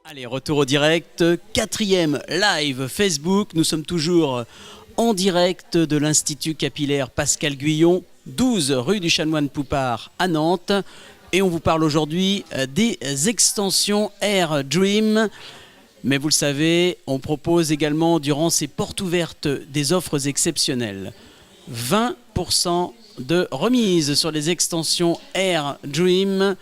Allez, retour au direct, quatrième live Facebook. Nous sommes toujours en direct de l'Institut capillaire Pascal Guyon, 12 rue du Chanoine Poupard à Nantes. Et on vous parle aujourd'hui des extensions Air Dream. Mais vous le savez, on propose également durant ces portes ouvertes des offres exceptionnelles. 20% de remise sur les extensions Air Dream.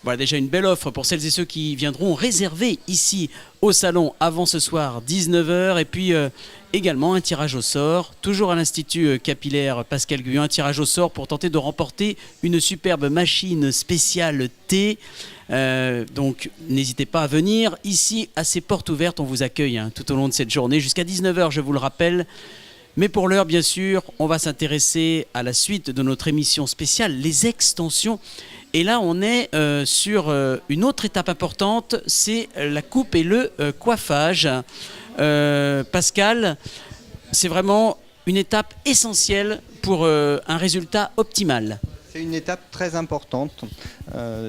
Voilà déjà une belle offre pour celles et ceux qui viendront réserver ici au salon avant ce soir 19h. Et puis également un tirage au sort, toujours à l'Institut capillaire Pascal Guyon, un tirage au sort pour tenter de remporter une superbe machine spéciale thé. Donc n'hésitez pas à venir ici à ces portes ouvertes, on vous accueille tout au long de cette journée jusqu'à 19h, je vous le rappelle. Mais pour l'heure, bien sûr, on va s'intéresser à la suite de notre émission spéciale, les extensions. Et là, on est sur une autre étape importante, c'est la coupe et le coiffage. Pascal, c'est vraiment une étape essentielle pour un résultat optimal. C'est une étape très importante.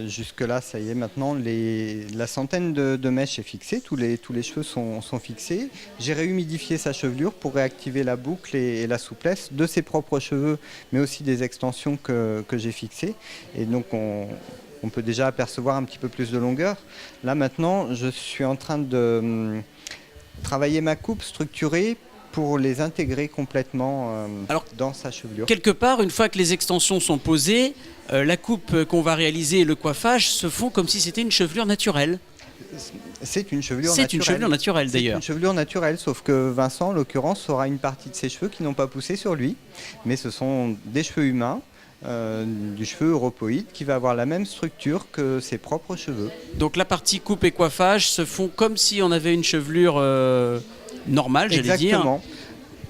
Jusque-là, ça y est, maintenant, la centaine de mèches est fixée. Tous les cheveux sont fixés. J'ai réhumidifié sa chevelure pour réactiver la boucle et la souplesse de ses propres cheveux, mais aussi des extensions que j'ai fixées. Et donc, on peut déjà apercevoir un petit peu plus de longueur. Là, maintenant, je suis en train de travailler ma coupe structurée pour les intégrer complètement dans sa chevelure. Quelque part, une fois que les extensions sont posées, la coupe qu'on va réaliser et le coiffage se font comme si c'était une chevelure naturelle. C'est une chevelure naturelle. C'est une chevelure naturelle d'ailleurs. C'est une chevelure naturelle, sauf que Vincent, en l'occurrence, aura une partie de ses cheveux qui n'ont pas poussé sur lui, mais ce sont des cheveux humains, du cheveu europoïde qui va avoir la même structure que ses propres cheveux. Donc la partie coupe et coiffage se font comme si on avait une chevelure normale, j'allais dire.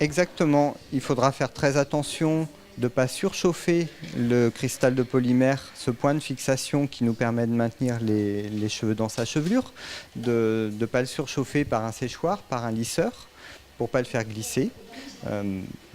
Exactement. Il faudra faire très attention de ne pas surchauffer le cristal de polymère, ce point de fixation qui nous permet de maintenir les cheveux dans sa chevelure, de ne pas le surchauffer par un séchoir, par un lisseur, pour ne pas le faire glisser.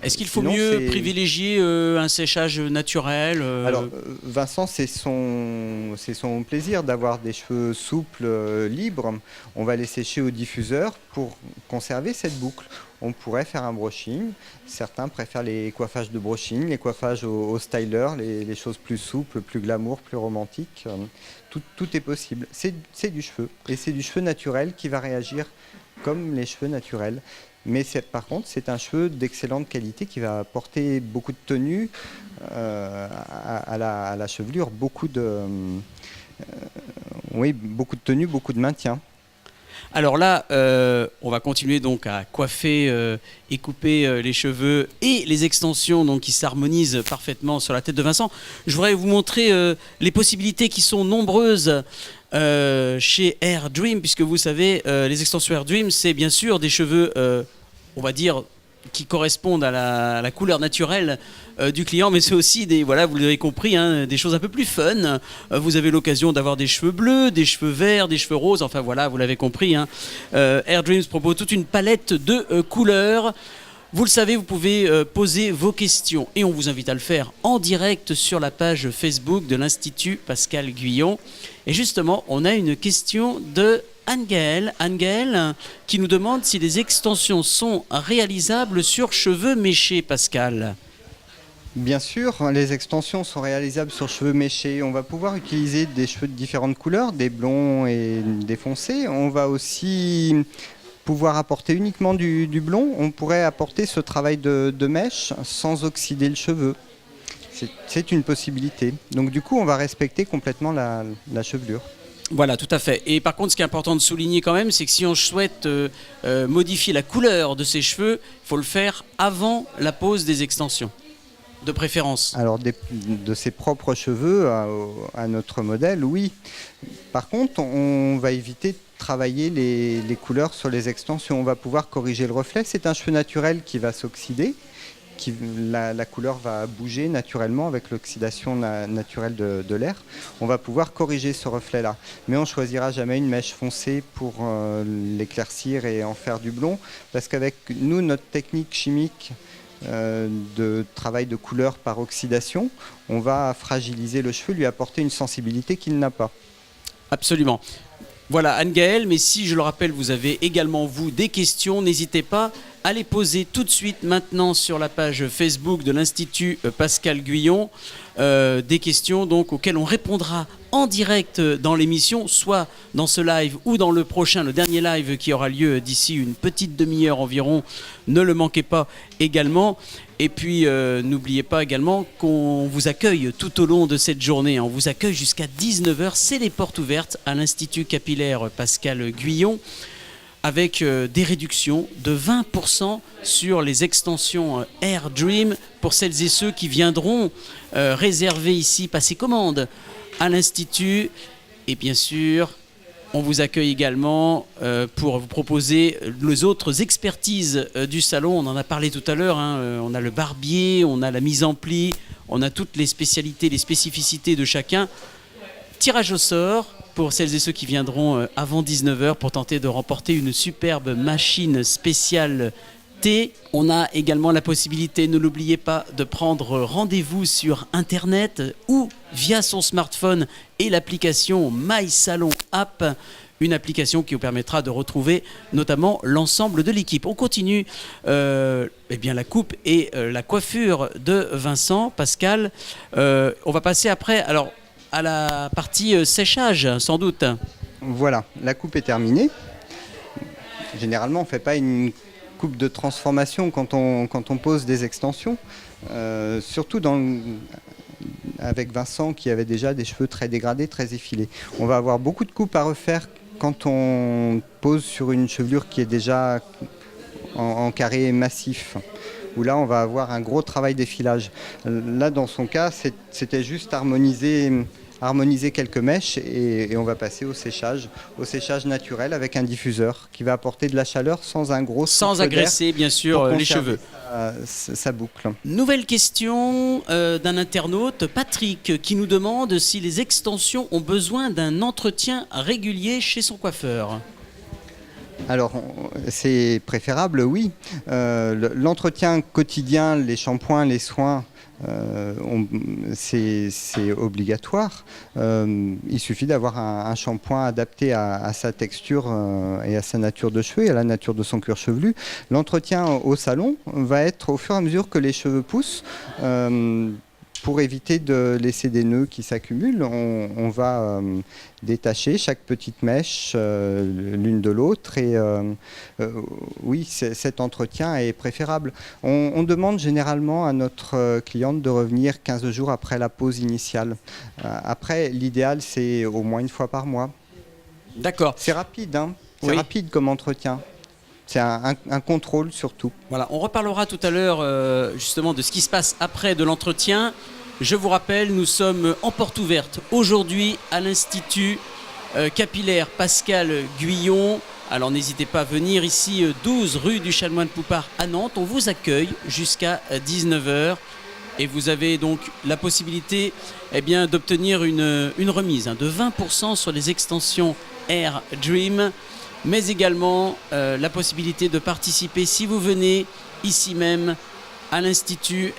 Est-ce qu'il faut mieux privilégier un séchage naturel Alors, Vincent, c'est son plaisir d'avoir des cheveux souples, libres. On va les sécher au diffuseur pour conserver cette boucle. On pourrait faire un brushing. Certains préfèrent les coiffages de brushing, les coiffages au styler, les choses plus souples, plus glamour, plus romantiques. Tout est possible. C'est du cheveu. Et c'est du cheveu naturel qui va réagir comme les cheveux naturels. Mais par contre, c'est un cheveu d'excellente qualité qui va apporter beaucoup de tenue à la chevelure, beaucoup de tenue, beaucoup de maintien. Alors là, on va continuer donc à coiffer et couper les cheveux et les extensions donc, qui s'harmonisent parfaitement sur la tête de Vincent. Je voudrais vous montrer les possibilités qui sont nombreuses chez Air Dream, puisque vous savez, les extensions Air Dream, c'est bien sûr des cheveux, on va dire, qui correspondent à la couleur naturelle du client, mais c'est aussi des, voilà, vous l'avez compris, des choses un peu plus fun. Vous avez l'occasion d'avoir des cheveux bleus, des cheveux verts, des cheveux roses, enfin voilà, vous l'avez compris. Air Dreams propose toute une palette de couleurs. Vous le savez, vous pouvez poser vos questions et on vous invite à le faire en direct sur la page Facebook de l'Institut Pascal Guyon. Et justement, on a une question de Anne-Gaëlle qui nous demande si les extensions sont réalisables sur cheveux méchés, Pascal. Bien sûr, les extensions sont réalisables sur cheveux méchés. On va pouvoir utiliser des cheveux de différentes couleurs, des blonds et des foncés. On va aussi pouvoir apporter uniquement du blond. On pourrait apporter ce travail de mèche sans oxyder le cheveu. C'est une possibilité. Donc du coup, on va respecter complètement la chevelure. Voilà, tout à fait. Et par contre, ce qui est important de souligner quand même, c'est que si on souhaite modifier la couleur de ses cheveux, il faut le faire avant la pose des extensions, de préférence. Alors, de ses propres cheveux à notre modèle, oui. Par contre, on va éviter de travailler les couleurs sur les extensions. On va pouvoir corriger le reflet. C'est un cheveu naturel qui va s'oxyder. La couleur va bouger naturellement avec l'oxydation naturelle de l'air. On va pouvoir corriger ce reflet-là. Mais on ne choisira jamais une mèche foncée pour l'éclaircir et en faire du blond. Parce qu'avec nous, notre technique chimique de travail de couleur par oxydation, on va fragiliser le cheveu, lui apporter une sensibilité qu'il n'a pas. Absolument. Voilà, Anne-Gaëlle, mais si je le rappelle, vous avez également, vous, des questions, n'hésitez pas à les poser tout de suite maintenant sur la page Facebook de l'Institut Pascal Guyon. Des questions donc auxquelles on répondra en direct dans l'émission, soit dans ce live ou dans le prochain, le dernier live qui aura lieu d'ici une petite demi-heure environ. Ne le manquez pas également. Et puis n'oubliez pas également qu'on vous accueille tout au long de cette journée. On vous accueille jusqu'à 19h, c'est les portes ouvertes à l'Institut Capillaire Pascal Guyon, avec des réductions de 20% sur les extensions Air Dream pour celles et ceux qui viendront réserver ici, passer commande à l'Institut. Et bien sûr, on vous accueille également pour vous proposer les autres expertises du salon. On en a parlé tout à l'heure, hein. On a le barbier, on a la mise en pli, on a toutes les spécialités, les spécificités de chacun. Tirage au sort pour celles et ceux qui viendront avant 19h pour tenter de remporter une superbe machine spéciale thé. On a également la possibilité, ne l'oubliez pas, de prendre rendez-vous sur Internet ou via son smartphone et l'application My Salon App, une application qui vous permettra de retrouver notamment l'ensemble de l'équipe. On continue bien la coupe et la coiffure de Vincent, Pascal. On va passer après à la partie séchage, sans doute. Voilà, la coupe est terminée. Généralement, on ne fait pas une coupe de transformation quand on pose des extensions. Surtout avec Vincent qui avait déjà des cheveux très dégradés, très effilés. On va avoir beaucoup de coupes à refaire quand on pose sur une chevelure qui est déjà en carré massif, où là on va avoir un gros travail d'effilage. Là dans son cas c'était juste harmoniser quelques mèches et on va passer au séchage naturel avec un diffuseur qui va apporter de la chaleur sans un gros sans agresser bien sûr les cheveux. Sa boucle. Nouvelle question d'un internaute, Patrick, qui nous demande si les extensions ont besoin d'un entretien régulier chez son coiffeur. Alors, c'est préférable, oui. L'entretien quotidien, les shampoings, les soins, c'est obligatoire. Il suffit d'avoir un shampoing adapté à sa texture et à sa nature de cheveux et à la nature de son cuir chevelu. L'entretien au salon va être au fur et à mesure que les cheveux poussent. Pour éviter de laisser des nœuds qui s'accumulent, on va détacher chaque petite mèche l'une de l'autre et oui, cet entretien est préférable. On demande généralement à notre cliente de revenir 15 jours après la pause initiale. Après, l'idéal, c'est au moins une fois par mois. D'accord. C'est rapide, hein. C'est rapide comme entretien. C'est un contrôle surtout. Voilà, on reparlera tout à l'heure justement de ce qui se passe après de l'entretien. Je vous rappelle, nous sommes en porte ouverte aujourd'hui à l'Institut Capillaire Pascal Guyon. Alors n'hésitez pas à venir ici, 12 rue du Chanoine Poupard à Nantes. On vous accueille jusqu'à 19h. Et vous avez donc la possibilité d'obtenir une remise de 20% sur les extensions Air Dream. Mais également la possibilité de participer, si vous venez ici même à l'Institut,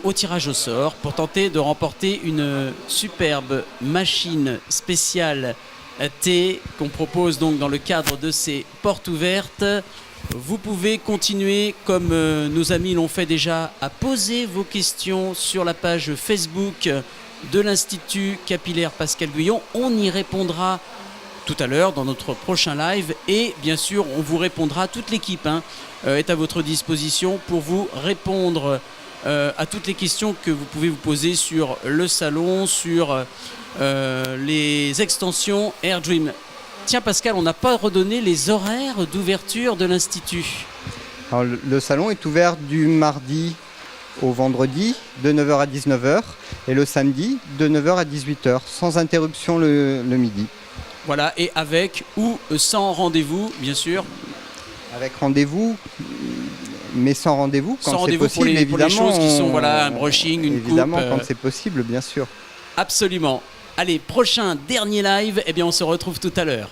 au tirage au sort pour tenter de remporter une superbe machine spéciale thé qu'on propose donc dans le cadre de ces portes ouvertes. Vous pouvez continuer, comme nos amis l'ont fait déjà, à poser vos questions sur la page Facebook de l'Institut Capillaire Pascal Guyon. On y répondra tout à l'heure dans notre prochain live et bien sûr on vous répondra, toute l'équipe est à votre disposition pour vous répondre à toutes les questions que vous pouvez vous poser sur le salon, sur les extensions Air Dream. Tiens Pascal, on n'a pas redonné les horaires d'ouverture de l'Institut. Alors, le salon est ouvert du mardi au vendredi de 9h à 19h et le samedi de 9h à 18h sans interruption le midi. Voilà, et avec ou sans rendez-vous, bien sûr. Avec rendez-vous, mais sans rendez-vous quand c'est possible, évidemment. Pour les choses qui sont, un brushing, une évidemment, coupe. Quand c'est possible, bien sûr. Absolument. Allez, prochain, dernier live, on se retrouve tout à l'heure.